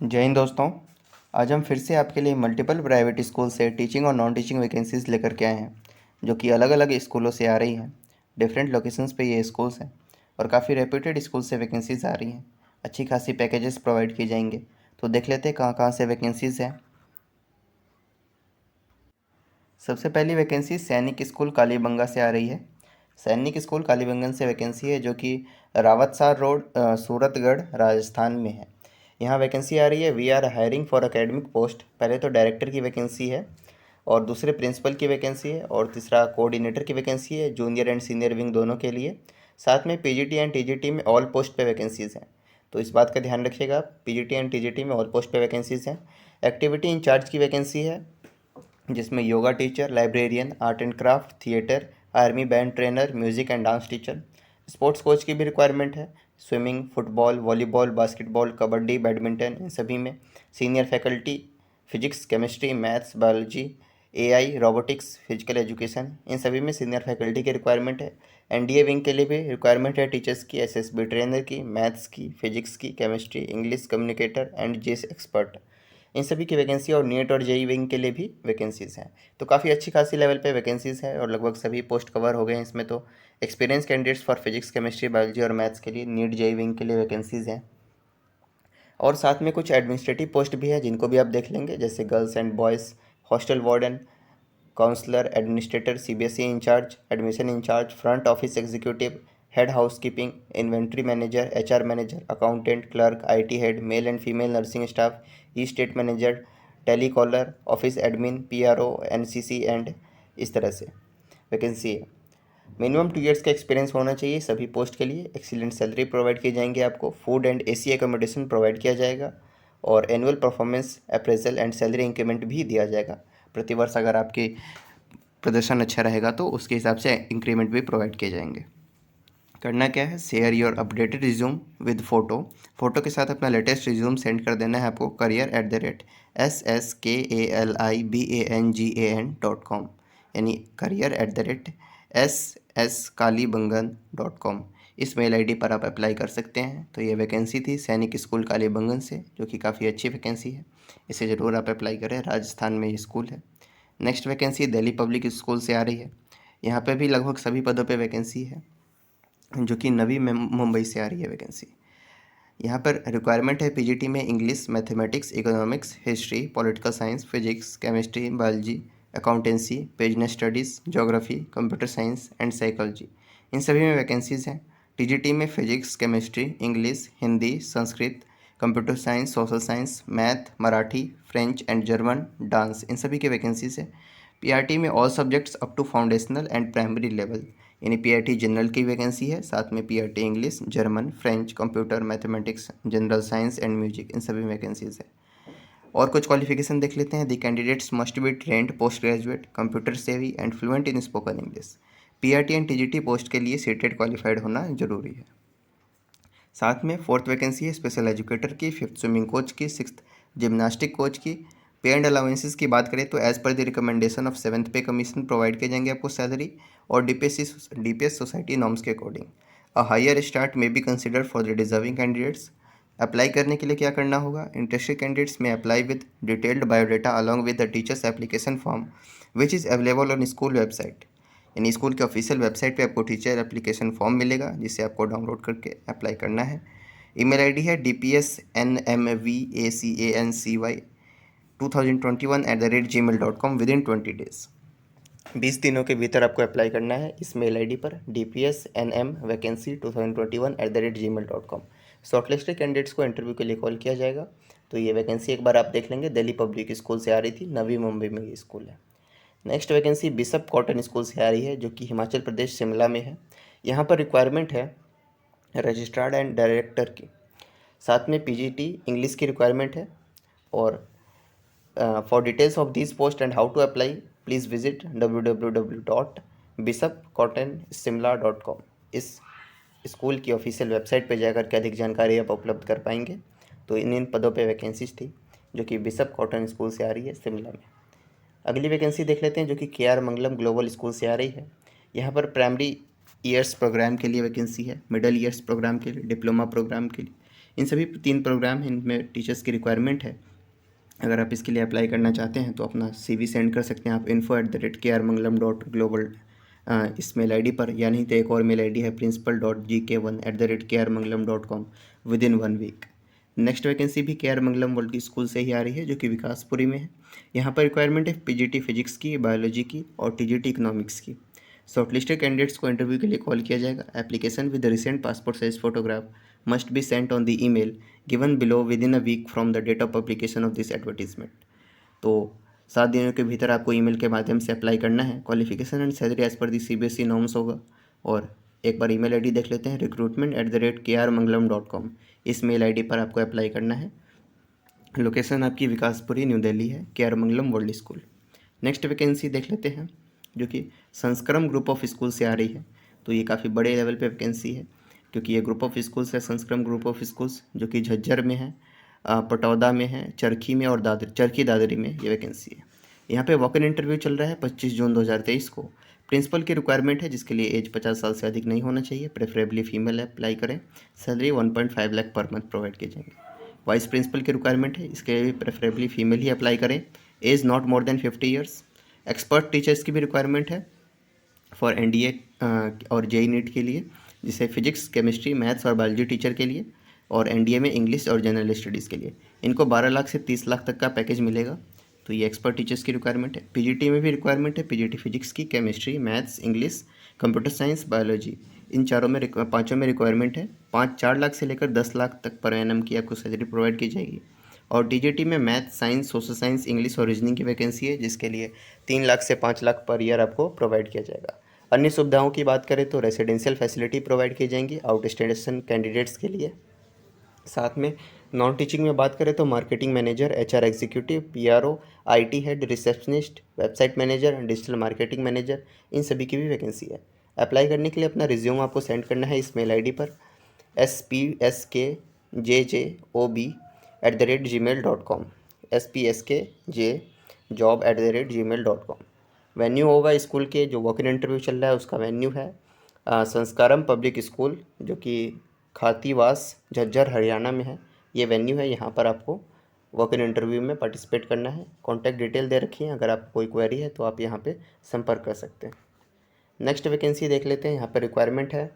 जय हिंद दोस्तों। आज हम फिर से आपके लिए मल्टीपल प्राइवेट स्कूल से टीचिंग और नॉन टीचिंग वैकेंसीज़ लेकर के आए हैं, जो कि अलग अलग स्कूलों से आ रही हैं। डिफरेंट लोकेशंस पे ये स्कूल्स हैं और काफ़ी रेप्यूटेड स्कूल से वैकेंसीज़ आ रही हैं। अच्छी खासी पैकेजेस प्रोवाइड किए जाएंगे। तो देख लेते हैं कहाँ कहाँ से वैकेंसीज़ हैं। सबसे पहली वैकेंसी सैनिक स्कूल कालीबंगा से आ रही है। सैनिक स्कूल कालीबंगन से वैकेंसी है, जो कि रावतसार रोड, सूरतगढ़, राजस्थान में है। यहाँ वैकेंसी आ रही है। We are hiring for academic post. पहले तो डायरेक्टर की वैकेंसी है और दूसरे प्रिंसिपल की वैकेंसी है और तीसरा कोऑर्डिनेटर की वैकेंसी है, जूनियर एंड सीनियर विंग दोनों के लिए। साथ में पीजीटी एंड टीजीटी में ऑल पोस्ट पे वैकेंसीज़ हैं। तो इस बात का ध्यान रखिएगा, पीजीटी एंड टीजीटी में ऑल पोस्ट पे वैकेंसीज़ हैं। एक्टिविटी इंचार्ज की वैकेंसी है, जिसमें yoga teacher, librarian, art and craft, theatre, army band trainer, music and dance teacher. Sports coach की भी रिक्वायरमेंट है। Swimming, football, volleyball, basketball, kabaddi, badminton, इन सभी में। Senior faculty physics, chemistry, maths, biology, AI, robotics, physical education, इन सभी में senior faculty की requirement है। एनडीए विंग के लिए भी रिक्वायरमेंट है टीचर्स की, एसएसबी ट्रेनर की, मैथ्स की, फिजिक्स की, केमिस्ट्री, इंग्लिश कम्युनिकेटर एंड जेस एक्सपर्ट। इन सभी की वैकेंसी और नीट और जेई विंग के लिए भी वैकेंसीज़ हैं। तो काफ़ी अच्छी खासी लेवल पे वैकेंसीज़ है और लगभग सभी पोस्ट कवर हो गए हैं इसमें। तो experience candidates for physics, chemistry, biology और मैथ्स के लिए नीट जेई विंग के लिए वैकेंसीज़ हैं। और साथ में कुछ एडमिनिस्ट्रेटिव पोस्ट भी है, जिनको भी आप देख लेंगे, जैसे girls and boys hostel warden, counsellor, administrator, CBSE incharge, admission incharge, front office executive, head housekeeping, inventory manager, HR manager, accountant, clerk, IT head, male and female nursing staff, estate manager, tele caller, office admin, PRO, NCC and इस तरह से vacancy है। Minimum 2 years का experience होना चाहिए सभी post के लिए। एक्सीलेंट सैलरी प्रोवाइड की जाएंगे आपको। Food and AC accommodation provide किया जाएगा और annual performance appraisal and salary increment भी दिया जाएगा। प्रतिवर्ष अगर आपकी प्रदर्शन अच्छा रहेगा तो उसके हिसाब से इंक्रीमेंट भी प्रोवाइड किए जाएंगे। करना क्या है, share your updated resume with photo के साथ अपना लेटेस्ट रिज्यूम सेंड कर देना है आपको career@SSKALIBANGAN.com, यानी career@SSKalibangan.com। इस मेल आईडी पर आप अप्लाई कर सकते हैं। तो ये वैकेंसी थी सैनिक स्कूल कालीबंगन से, जो कि काफ़ी अच्छी वैकेंसी है। इसे ज़रूर आप अप्लाई करें। राजस्थान में ये स्कूल है। Next vacancy Delhi public school से आ रही है। यहाँ पे भी लगभग सभी पदों पे वैकेंसी है, जो कि नवी मुंबई से आ रही है वैकेंसी। यहाँ पर रिक्वायरमेंट है पीजीटी में English, mathematics, economics, history, political science, physics, chemistry, biology, accountancy, business studies, geography, computer science and psychology, इन सभी में वैकेंसीज़ हैं। टीजीटी में physics, chemistry, English, Hindi, Sanskrit, computer science, social science, math, Marathi, French and German, dance, इन सभी की vacancies है। PRT में all subjects up to foundational and primary level, यानी पीआरटी जनरल की वैकेंसी है। साथ में PRT English, German, French, computer, mathematics, general science and music, इन सभी वैकेंसीज है। और कुछ क्वालिफिकेशन देख लेते हैं। The candidates must be trained post graduate, computer savvy and fluent in spoken English. PRT and TGT post के लिए सीटेड क्वालिफाइड होना जरूरी है। साथ में फोर्थ वैकेंसी है स्पेशल एजुकेटर की, फिफ्थ स्विमिंग कोच की, सिक्स्थ जिम्नास्टिक कोच की। पे एंड अलाउंसेस की बात करें तो as per the recommendation of 7th पे कमीशन प्रोवाइड किए जाएंगे आपको सैलरी, और डीपीएस सोसाइटी नॉर्म्स के अकॉर्डिंग। अ हायर स्टार्ट में be consider for the deserving candidates. Apply करने के लिए क्या करना होगा, इंटरेस्टेड कैंडिडेट्स में apply with detailed biodata along with the teachers application form which is available on school website. यानी स्कूल के ऑफिशियल वेबसाइट पे आपको टीचर एप्लीकेशन फॉर्म मिलेगा, जिसे आपको डाउनलोड करके अप्लाई करना है। ईमेल आईडी है dpsnmvacancy2021@gmail.com विद इन 20 डेज। 20 दिनों के भीतर आपको अप्लाई करना है इस मेल आईडी पर dpsnmvacancy2021@gmail.com। शॉर्टलिस्टेड कैंडिडेट्स को इंटरव्यू के लिए कॉल किया जाएगा। तो ये वैकेंसी एक बार आप देख लेंगे, दिल्ली पब्लिक स्कूल से आ रही थी, नवी मुंबई में ये स्कूल है। Next vacancy bishop cotton school से आ रही है, जो कि हिमाचल प्रदेश शिमला में है। यहाँ पर रिक्वायरमेंट है रजिस्ट्रार्ड एंड डायरेक्टर की। साथ में पीजीटी इंग्लिश की रिक्वायरमेंट है। और for details of this post and how to apply please visit www.bishopcottonshimla.com। इस स्कूल की ऑफिशियल वेबसाइट पर जाकर के अधिक जानकारी आप उपलब्ध कर पाएंगे। तो इन पदों पे वैकेंसीज थी, जो कि बिशप कॉटन स्कूल से आ रही है शिमला में। अगली वैकेंसी देख लेते हैं, जो कि केआर मंगलम ग्लोबल स्कूल से आ रही है। यहाँ पर प्राइमरी ईयर्स प्रोग्राम के लिए वैकेंसी है, मिडिल ईयर्स प्रोग्राम के लिए, डिप्लोमा प्रोग्राम के लिए, इन सभी 3 प्रोग्राम हैं, इनमें टीचर्स की रिक्वायरमेंट है। अगर आप इसके लिए अप्लाई करना चाहते हैं तो अपना CV सेंड कर सकते हैं आप info@krmangalam.global इस मेल ID पर, या नहीं तो एक और मेल ID है principal.gk1@krmangalam.com within 1 week. Next vacancy भी KR मंगलम वर्ल्ड स्कूल से ही आ रही है, जो कि विकासपुरी में है। यहाँ पर रिक्वायरमेंट है PGT फिजिक्स की, बायोलॉजी की और TGT इकोनॉमिक्स की। शॉर्टलिस्टेड कैंडिडेट्स को इंटरव्यू के लिए कॉल किया जाएगा। Application with recent passport size photograph must be sent on the email given below within a week from the date of publication of this advertisement. तो 7 दिनों के भीतर आपको ईमेल के माध्यम से अप्लाई करना है। Qualification and salary as per the CBSE norms होगा। और एक बार ईमेल ID देख लेते हैं, recruitment@krmangalam.com। इस मेल ID पर आपको अप्लाई करना है। लोकेशन आपकी विकासपुरी न्यू दिल्ली है, KR Mangalam world school. Next vacancy देख लेते हैं, जो कि संस्क्रम ग्रुप ऑफ स्कूल से आ रही है। तो ये काफ़ी बड़े लेवल पे वैकेंसी है, क्योंकि ये ग्रुप ऑफ स्कूल्स है संस्क्रम ग्रुप ऑफ स्कूल्स, जो कि झज्जर में है, पटौदा में है, चरखी में और चरखी दादरी में ये वैकेंसी है। यहाँ पे वॉक इन इंटरव्यू चल रहा है 25 जून 2023 को। प्रिंसिपल की रिक्वायरमेंट है, जिसके लिए एज 50 साल से अधिक नहीं होना चाहिए, प्रेफरेबली फीमेल अप्लाई करें। Salary 1.5 lakh per month provide किए जाएंगे। वाइस प्रिंसिपल की रिक्वायरमेंट है, इसके लिए भी प्रेफरेबली फीमेल ही अप्लाई करें। Age not more than 50 years. Expert teachers की भी रिक्वायरमेंट है फॉर NDA और JEE नीट के लिए, जिसे फिजिक्स, केमिस्ट्री, मैथ्स और बायोलॉजी टीचर के लिए, और NDA में इंग्लिश और जनरल स्टडीज़ के लिए। इनको 12 लाख से 30 लाख तक का पैकेज मिलेगा। तो ये एक्सपर्ट टीचर्स की रिक्वायरमेंट है। PGT में भी रिक्वायरमेंट है, PGT फिजिक्स की, chemistry, maths, English, computer science, biology, इन चारों में पाँचों में रिक्वायरमेंट है। 4 लाख से लेकर 10 लाख तक पर एनम की आपको सैलरी प्रोवाइड की जाएगी। और TGT में math, science, social science, English और रीजनिंग की वैकेंसी है, जिसके लिए 3 लाख से 5 लाख पर ईयर आपको प्रोवाइड किया जाएगा। अन्य सुविधाओं की बात करें तो रेसिडेंशियल फैसिलिटी प्रोवाइड की जाएंगी आउट स्टेशन कैंडिडेट्स के लिए। साथ में नॉन टीचिंग में बात करें तो marketing manager, HR executive, PRO, IT head, receptionist, website manager, digital marketing manager, इन सभी की भी वैकेंसी है। अप्लाई करने के लिए अपना रिज्यूम आपको सेंड करना है इस मेल ID पर spskjjob@gmail.com spskjjob@gmail.com। वेन्यू होगा स्कूल के, जो वॉक इन इंटरव्यू चल रहा है उसका वेन्यू है संस्कारम पब्लिक स्कूल, जो कि खातीवास झज्जर हरियाणा में है। ये वेन्यू है, यहाँ पर आपको वॉक इन इंटरव्यू में पार्टिसिपेट करना है। कॉन्टैक्ट डिटेल दे रखी है, अगर आपको कोई क्वेरी है तो आप यहाँ पे संपर्क कर सकते हैं। नेक्स्ट वैकेंसी देख लेते हैं। यहाँ पर रिक्वायरमेंट है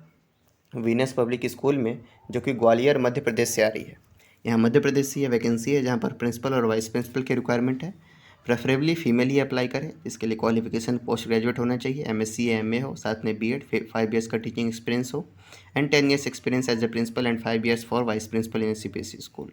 वीनस पब्लिक स्कूल में, जो कि ग्वालियर मध्य प्रदेश से आ रही है। यहाँ मध्य प्रदेश से ये वैकेंसी है, जहाँ पर प्रिंसिपल और वाइस प्रिंसिपल की रिक्वायरमेंट है। प्रेफरेबली फीमेल ही अप्लाई करें। इसके लिए क्वालिफिकेशन पोस्ट ग्रेजुएट होना चाहिए, MSc या MA हो, साथ में B.Ed, 5 ईयर्स का टीचिंग एक्सपीरियंस हो, and 10 years experience as a principal and 5 years for vice principal in CBSE school.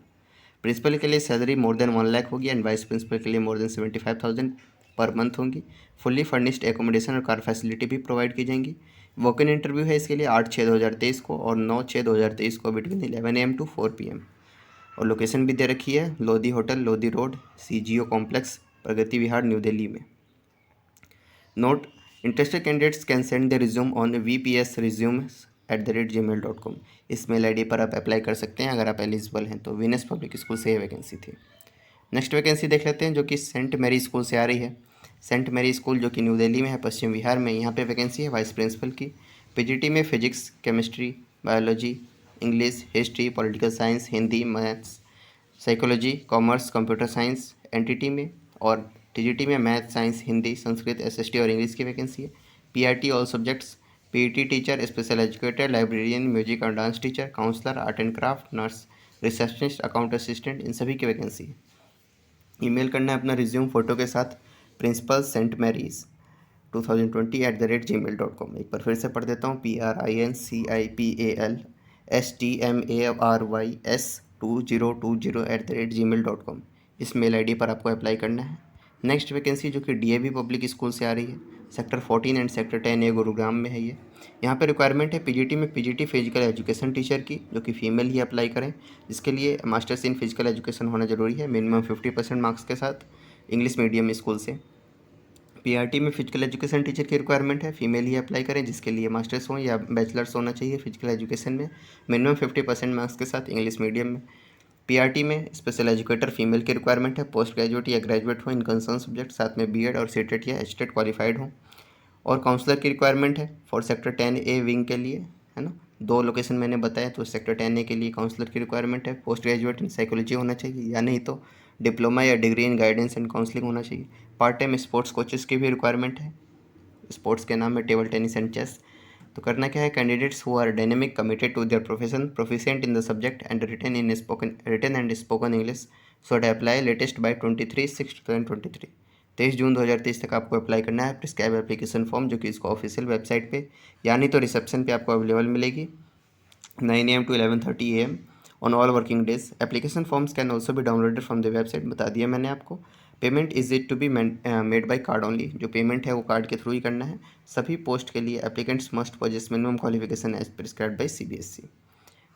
Principal के लिए सैलरी मोर देन 1 लाख होगी एंड वाइस प्रिंसिपल के लिए मोर देन 75,000 पर मंथ होंगी। फुल्ली फर्निश्ड एकोमोडेशन और car facility भी provide की जाएंगी। वॉक इन इंटरव्यू है इसके लिए 8/6/2023 को और 9/6/2023 को बिटवीन 11 AM to 4 PM। और लोकेशन भी दे रखी है Lodhi hotel, Lodhi road, CGO complex, Pragati Vihar, new Delhi में। Note: interested candidates can send the resume on vpsresumes@gmail.com। इस मेल ID पर आप अप्लाई कर सकते हैं अगर आप एलिजिबल हैं। तो वीनस पब्लिक स्कूल से ये वैकेंसी थी। नेक्स्ट वैकेंसी देख लेते हैं, जो कि सेंट मैरी स्कूल से आ रही है। सेंट मैरी स्कूल, जो कि न्यू दिल्ली में है, पश्चिम बिहार में। यहाँ पे वैकेंसी है वाइस प्रिंसिपल की। PGT में physics, chemistry, biology, English, history, political science, Hindi, maths, psychology, commerce, computer science, NTT में। और TGT में math, science, Hindi, Sanskrit, SST और इंग्लिश की वैकेंसी है। PRT all subjects, PET teacher, special educator, librarian, music और dance teacher, counsellor, art and craft, nurse, receptionist, account assistant, इन सभी की वैकेंसी है। ईमेल करना है अपना रिज्यूम फ़ोटो के साथ प्रिंसिपल सेंट मैरीज 2020@gmail.com। एक बार फिर से पढ़ देता हूँ, principalSTMARYS2020@gmail.com। इस मेल ID पर आपको अप्लाई करना है। नेक्स्ट वैकेंसी, जो कि DAV पब्लिक स्कूल से आ रही है, sector 14 and sector 10A Gurugram में है ये। यहाँ पर रिक्वायरमेंट है PGT में PGT फिजिकल एजुकेशन टीचर की, जो कि फीमेल ही अप्लाई करें। जिसके लिए मास्टर्स इन फिजिकल एजुकेशन होना जरूरी है, मिनिमम 50% मार्क्स के साथ, इंग्लिश मीडियम स्कूल से। PRT में फिजिकल एजुकेशन टीचर की रिक्वायरमेंट है, फीमेल ही अप्लाई करें, जिसके लिए मास्टर्स हो या बैचलर्स होना चाहिए फिजिकल एजुकेशन में, मिनिमम 50% मार्क्स के साथ, इंग्लिश मीडियम में। PRT में स्पेशल एजुकेटर फीमेल की रिक्वायरमेंट है, पोस्ट ग्रेजुएट या ग्रेजुएट हो इन कंसर्न सब्जेक्ट, साथ में B.Ed और CTET या HTET क्वालिफाइड हो। और काउंसलर की रिक्वायरमेंट है फॉर सेक्टर 10A विंग के लिए, है ना, 2 लोकेशन मैंने बताया, तो सेक्टर 10A के लिए काउंसलर की रिक्वायरमेंट है, पोस्ट ग्रेजुएट इन साइकोलॉजी होना चाहिए या नहीं तो डिप्लोमा या degree in guidance and counselling होना चाहिए। पार्ट टाइम स्पोर्ट्स कोचेस की भी रिक्वायरमेंट है। स्पोर्ट्स के नाम है टेबल टेनिस एंड चेस। तो करना क्या है, candidates who are dynamic, committed to their profession, proficient in the subject and written and spoken English should apply latest by 23/6/2023। 23 June 2023 तक आपको अप्लाई करना है प्रिस्क्राइब एप्लीकेशन फॉर्म, जो कि इसको ऑफिशियल वेबसाइट पे या नहीं तो रिसेप्शन पे आपको अवेलेबल मिलेगी 9 AM to 11:30 AM on all working days. Application forms can also भी डाउनलोडेड फ्रॉम द वेबसाइट, बता दिया मैंने आपको। Payment is it to be made by card only, जो पेमेंट है वो कार्ड के थ्रू ही करना है। सभी पोस्ट के लिए applicants must possess minimum qualification as prescribed by CBSE।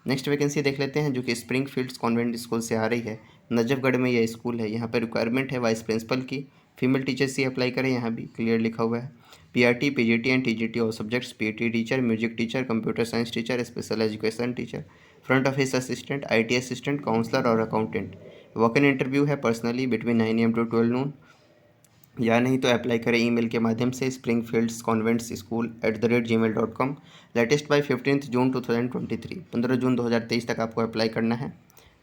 Next vacancy देख लेते हैं, जो कि स्प्रिंगफील्ड्स कॉन्वेंट स्कूल से आ रही है। नजफगढ़ में यह स्कूल है। यहाँ पर रिक्वायरमेंट है वाइस प्रिंसिपल की, फीमेल टीचर्स ही अप्लाई करें, यहाँ भी क्लियर लिखा हुआ है। PRT, PGT and TGT all subjects, PT teacher, music teacher, computer science teacher, special education teacher, front office assistant, IT assistant, counsellor और अकाउंटेंट। वॉक इन इंटरव्यू है personally between 9 AM to 12 noon या नहीं तो apply करें email के माध्यम से springfieldsconventschool@gmail.com। Latest by 15 जून 2023, 15 जून 2023 तक आपको अप्लाई करना है।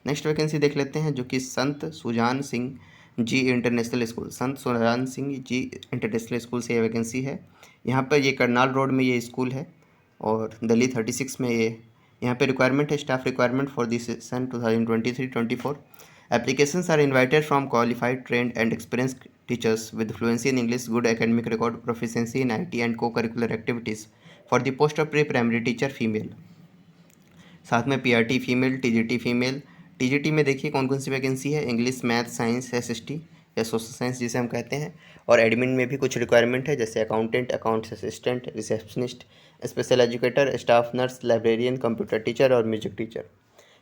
नेक्स्ट वैकेंसी देख लेते हैं, जो कि संत सुजान सिंह जी इंटरनेशनल स्कूल, संत सुजान सिंह जी इंटरनेशनल स्कूल से ये वैकेंसी है। यहाँ पर ये करनाल रोड में ये स्कूल है और दिल्ली 36 में ये यहाँ पे रिक्वायरमेंट है, staff requirement for this session 2023-24। Applications are invited from qualified, trained and experienced teachers with fluency in English, good academic record, proficiency in IT and co-curricular activities for the post of pre-primary teacher female। साथ में PRT female, TGT female. TGT में देखिए कौन कौन सी vacancy है, English, math, science, SST या social science जिसे हम कहते हैं, और एडमिन में भी कुछ रिक्वायरमेंट है, जैसे accountant, accounts assistant, receptionist, special educator, staff nurse, librarian, computer teacher और म्यूजिक टीचर।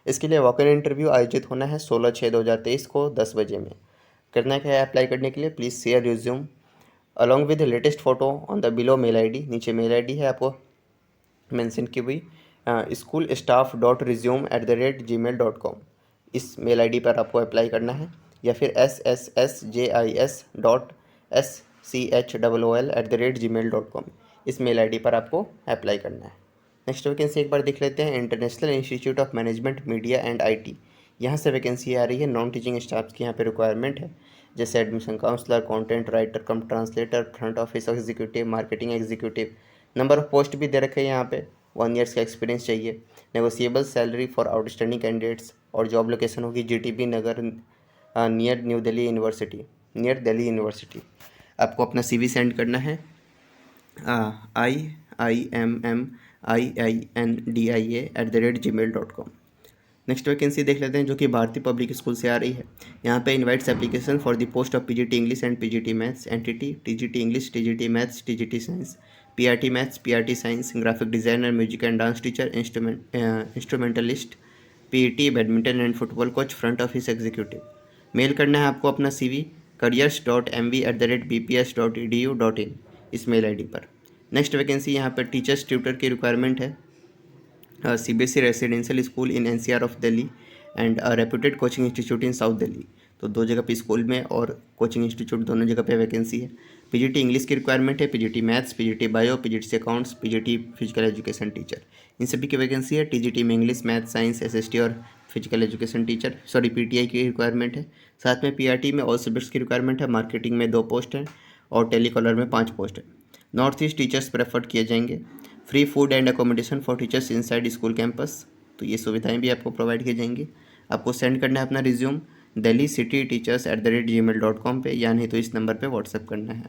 इसके लिए वॉक इन इंटरव्यू आयोजित होना है 16/6/2023 को 10 बजे में। करना क्या है अप्लाई करने के लिए, please share resume along with latest photo on the below mail ID। नीचे मेल ID है आपको मेंशन की हुई schoolstaff.resume@gmail.com। इस मेल ID पर आपको अप्लाई करना है, या फिर sssjis.schol@gmail.com इस मेल ID पर आपको अप्लाई करना है। नेक्स्ट वैकेंसी एक बार देख लेते हैं, international institute of management media and IT। यहाँ से वैकेंसी आ रही है, नॉन टीचिंग स्टाफ की यहाँ पे रिक्वायरमेंट है, जैसे admission counsellor, content writer cum translator, front office executive, marketing executive. Number of post भी दे रखे हैं यहाँ पे, 1 ईयर्स का एक्सपीरियंस चाहिए। Negotiable salary for outstanding candidates, और जॉब लोकेशन होगी GTB नगर नियर दिल्ली यूनिवर्सिटी। आपको अपना CV सेंड करना है IIMMIINDIA@gmail.com। नेक्स्ट वैकेंसी देख लेते हैं, जो कि भारतीय पब्लिक स्कूल से आ रही है। यहाँ पे invites application for the post of PGT English and PGT maths entity, TGT English, TGT maths, TGT science, PRT maths, PRT science, graphic designer, music and dance teacher, instrumentalist, PET, badminton and football coach, front office executive. Mail करना है आपको अपना CV careers.mv@bps.edu.in इस mail ID पर। Next vacancy यहाँ पर teachers tutor की requirement है, CBSE residential school in NCR of Delhi and reputed coaching institute in south Delhi. तो 2 जगह पे स्कूल में और कोचिंग इंस्टीट्यूट दोनों जगह पे वैकेंसी है। PGT इंग्लिश की रिक्वायरमेंट है, PGT maths, PGT bio, PGT accounts, PGT physical education teacher, इन सभी की वैकेंसी है। TGT में इंग्लिश, मैथ, साइंस, SST और फिजिकल एजुकेशन टीचर PTI की रिक्वायरमेंट है। साथ में PRT में ऑल सब्जेक्ट्स की रिक्वायरमेंट है, मार्केटिंग में 2 पोस्ट हैं और टेलीकॉलर में 5 पोस्ट है। नॉर्थ ईस्ट टीचर्स प्रेफर्ड किए जाएंगे। Free food and accommodation for teachers inside school campus, तो ये सुविधाएं भी आपको प्रोवाइड की जाएंगी। आपको सेंड करना है अपना रिज्यूम delhi-city-teachers@gmail.com पे, या नहीं तो इस नंबर पे व्हाट्सएप करना है।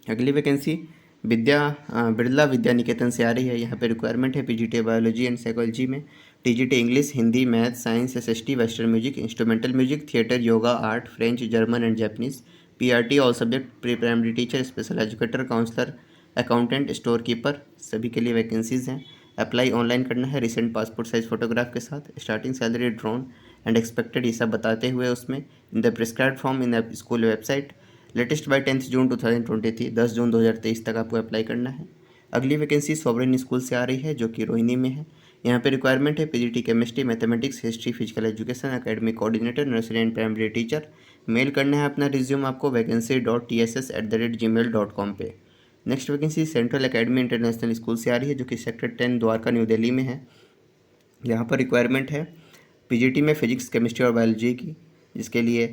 अगली वैकेंसी बिरला विद्या निकेतन से आ रही है। यहाँ पे रिक्वायरमेंट है PGT बायोलॉजी एंड साइकोलॉजी में, TGT English, Hindi, math, science, SST, western music, instrumental music, theatre, yoga, art, French, German and Japanese, PRT all subject, pre primary teacher, special educator, counsellor, accountant, store keeper, सभी के लिए vacancies हैं। Apply online करना है recent passport size photograph के साथ, starting salary drone and expected ये सब बताते हुए उसमें in the prescribed form in the school website. Latest by 10 जून 2023, 10 जून 2023 तक आपको अप्लाई करना है। अगली वैकेंसी सॉवरेन स्कूल से आ रही है, जो कि रोहिणी में है। यहाँ पे रिक्वायरमेंट है PGT chemistry, mathematics, history, physical education, academic coordinator, nursery and primary teacher. Mail करना है अपना रिज्यूम आपको vacancy.tss@gmail.com पे। Next vacancy central academy international school से आ रही है, जो कि सेक्टर 10 द्वारका न्यू दिल्ली में है। यहाँ पर रिक्वायरमेंट है पीजीटी में फिजिक्स, केमिस्ट्री और बायोलॉजी की, जिसके लिए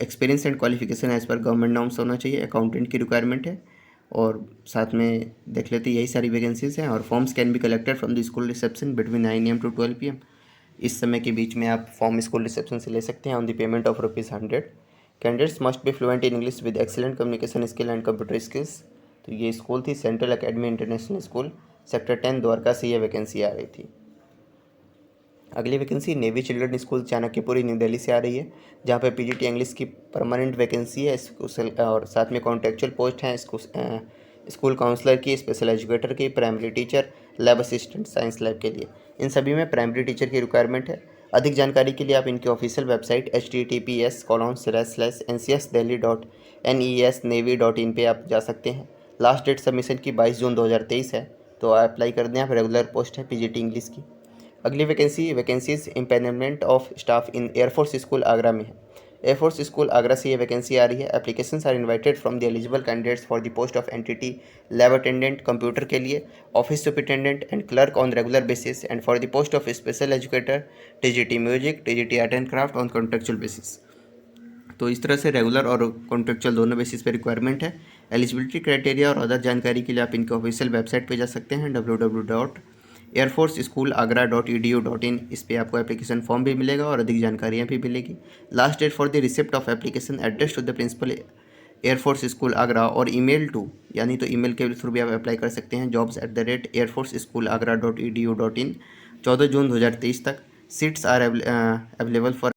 experience and qualification as per government norms होना चाहिए। अकाउंटेंट की रिक्वायरमेंट है, और साथ में देख लेते यही सारी वैकेंसीज हैं। और forms can be collected from the school reception between 9 AM to 12 PM। इस समय के बीच में आप फॉर्म स्कूल रिसेप्शन से ले सकते हैं on the payment of ₹100। Candidates must be fluent in English with excellent communication skill and computer skills. तो ये स्कूल थी central academy international school, sector 10 Dwarka से ये वैकेंसी आ रही थी। अगली vacancy navy children school Chanakyapuri new Delhi से आ रही है, जहाँ पे पीजीटी इंग्लिश की परमानेंट वैकेंसी है और साथ में कॉन्ट्रेक्चुअल पोस्ट हैं स्कूल काउंसलर की, स्पेशल एजुकेटर की, primary teacher, lab assistant science lab के लिए। इन सभी में प्राइमरी टीचर की रिक्वायरमेंट है। अधिक जानकारी के लिए आप इनकी ऑफिशियल वेबसाइट https://ncsdelhi.nes.navy.in पे आप जा सकते हैं। लास्ट डेट सबमिशन की 22 जून 2023 है, तो अप्लाई कर दें आप। रेगुलर पोस्ट है पीजीटी इंग्लिश की। अगली vacancies इम्पेनलमेंट of staff in air force school Agra में है। एयरफोर्स स्कूल आगरा से ये वैकेंसी आ रही है। Applications are invited from the eligible candidates for the post of NTT lab attendant computer के लिए, office superintendent and clerk on regular basis, and for the post of special educator TGT music, TGT art and craft on contractual basis. तो इस तरह से regular और contractual दोनों basis पे requirement है। एलिजिबिलिटी क्राइटेरिया और अदर जानकारी के लिए आप इनके ऑफिशियल वेबसाइट पे जा सकते हैं www.airforceschoolagra.edu.in। इस पे आपको एप्लीकेशन फॉर्म भी मिलेगा और अधिक जानकारियाँ भी मिलेगी। Last date for the receipt of application address to the principal air force school Agra और ईमेल टू, यानी तो ईमेल के थ्रू भी आप अप्लाई कर सकते हैं jobs@airforceschoolagra.edu.in 14 जून 2023 तक। Seats are available for